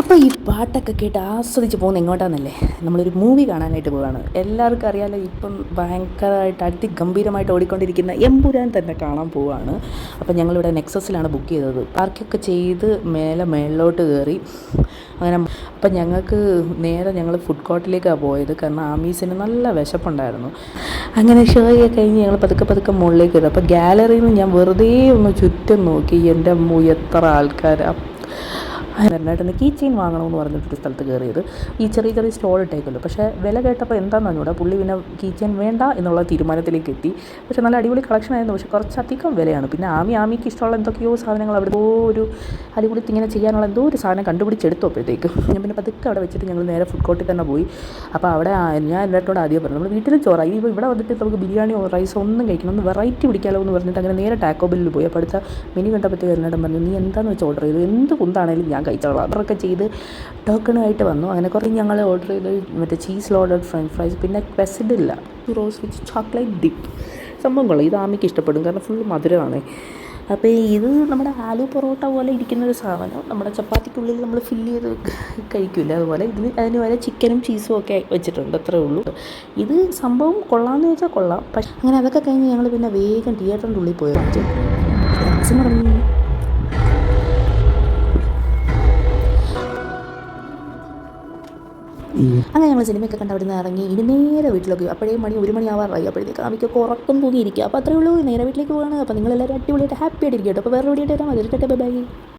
അപ്പോൾ ഈ പാട്ടൊക്കെ കേട്ട് ആസ്വദിച്ച് പോകുന്നത് എങ്ങോട്ടാണെന്നല്ലേ, നമ്മളൊരു മൂവി കാണാനായിട്ട് പോവുകയാണ്. എല്ലാവർക്കും അറിയാമല്ലോ, ഇപ്പം ഭയങ്കരമായിട്ട് അതിഗംഭീരമായിട്ട് ഓടിക്കൊണ്ടിരിക്കുന്ന എമ്പുരാൻ തന്നെ കാണാൻ പോവുകയാണ്. അപ്പോൾ ഞങ്ങളിവിടെ നെക്സസിലാണ് ബുക്ക് ചെയ്തത്. പാർക്കൊക്കെ ചെയ്ത് മേളിലോട്ട് കയറി അങ്ങനെ. അപ്പം ഞങ്ങൾക്ക് നേരെ ഞങ്ങൾ ഫുഡ് കോർട്ടിലേക്കാണ് പോയത്, കാരണം ആമീസിന് നല്ല വിശപ്പുണ്ടായിരുന്നു. അങ്ങനെ ഷോയൊക്കെ കഴിഞ്ഞ് ഞങ്ങൾ പതുക്കെ മുകളിലേക്ക് വരും. അപ്പോൾ ഗാലറിയിൽ നിന്ന് ഞാൻ വെറുതെ ഒന്ന് ചുറ്റും നോക്കി. എൻ്റെ അമ്മ എത്ര ആൾക്കാർ! അതിനായിട്ടൊന്ന് കീ ചെയിൻ വാങ്ങണമെന്ന് പറഞ്ഞിട്ടൊരു സ്ഥലത്ത് കയറിയത്. ഈ ചെറിയ സ്റ്റോൾ ഇട്ടേക്കുമല്ലോ. പക്ഷേ വില കേട്ടപ്പോൾ എന്താണെന്ന് അറിഞ്ഞൂടാ, പുള്ളി പിന്നെ കീ ചെയിൻ വേണ്ട എന്നുള്ള തീരുമാനത്തിലേക്ക് എത്തി. പക്ഷേ നല്ല അടിപൊളി കളക്ഷൻ ആയിരുന്നു, പക്ഷേ കുറച്ചധികം വിലയാണ്. പിന്നെ ആമിക്ക് ഇഷ്ടമുള്ള എന്തൊക്കെയോ സാധനങ്ങൾ അവിടെ ഒരു അടിപൊളി ഇങ്ങനെ ചെയ്യാനുള്ള എന്തോ ഒരു സാധനം കണ്ടുപിടിച്ചെടുത്തപ്പോഴത്തേക്കും ഞാൻ പിന്നെ പതുക്കെ അവിടെ വെച്ചിട്ട് ഞങ്ങൾ നേരെ ഫുഡ് കോർട്ടിൽ തന്നെ പോയി. അപ്പോൾ അവിടെ ഞാൻ എന്നോട് ആദ്യം പറഞ്ഞു, നമ്മൾ വീട്ടിലും ചോറായി, ഇപ്പോൾ ഇവിടെ വന്നിട്ട് നമുക്ക് ബിരിയാണിയോ റൈസോ ഒന്നും കഴിക്കണം, ഒന്ന് വെറൈറ്റി പിടിക്കാമല്ലോ എന്ന് പറഞ്ഞിട്ട് അങ്ങനെ നേരെ ടാക്കോ ബെല്ലിൽ പോയി. അപ്പോൾ അടുത്ത മെനു കണ്ടപ്പോഴത്തേക്ക് എന്നോട് പറഞ്ഞു, നീ എന്താണെന്ന് വെച്ചാൽ ഓർഡർ ചെയ്തു, എന്ത് കുന്താണേലും ഞാൻ കഴിച്ചോളാം. ഓർഡറൊക്കെ ചെയ്ത് ടോക്കണായിട്ട് വന്നു. അങ്ങനെ കുറേ ഞങ്ങൾ ഓർഡർ ചെയ്ത് മറ്റേ ചീസ് ലോഡഡ് ഫ്രഞ്ച് ഫ്രൈസ്, പിന്നെ പെസഡില്ല റോസ് വിത്ത് ചോക്ലേറ്റ് ഡിപ്പ്. സംഭവം കൊള്ളാം, ഇത് ആമിക്ക് ഇഷ്ടപ്പെടും, കാരണം ഫുൾ മധുരമാണ്. അപ്പോൾ ഇത് നമ്മുടെ ആലു പൊറോട്ട പോലെ ഇരിക്കുന്നൊരു സാധനം, നമ്മുടെ ചപ്പാത്തിക്കുള്ളിൽ നമ്മൾ ഫില്ല് ചെയ്ത് കഴിക്കില്ല, അതുപോലെ അതിന് വരെ ചിക്കനും ചീസും ഒക്കെ വെച്ചിട്ടുണ്ട്, അത്രേ ഉള്ളൂ. ഇത് സംഭവം കൊള്ളാമെന്ന് ചോദിച്ചാൽ കൊള്ളാം. പക്ഷേ അങ്ങനെ അതൊക്കെ കഴിഞ്ഞ് ഞങ്ങൾ പിന്നെ വേഗം തിയേറ്ററിൻ്റെ ഉള്ളിൽ പോയി. അങ്ങനെ ഞങ്ങൾ സിനിമയൊക്കെ കണ്ട് അവിടെ നിന്ന് ഇറങ്ങി ഇനി നേരെ വീട്ടിലേക്ക്. അപ്പോഴേ ഒരു മണി ആവാറായി. അപ്പോഴത്തേക്ക് ആമിക്കൊക്കെ ഉറക്കം തൂങ്ങിയിരിക്കുക. അപ്പോൾ അത്രയേ ഉള്ളൂ, നേരെ വീട്ടിലേക്ക് പോവുകയാണ്. അപ്പോൾ നിങ്ങളെല്ലാവരും അടിപൊളിയായിട്ട് ഹാപ്പി ആയിട്ടിരിക്കും കേട്ടോ. അപ്പോൾ വേറെ വീഡിയോ ആയിട്ട് വരാം. അതിൽ ബൈ.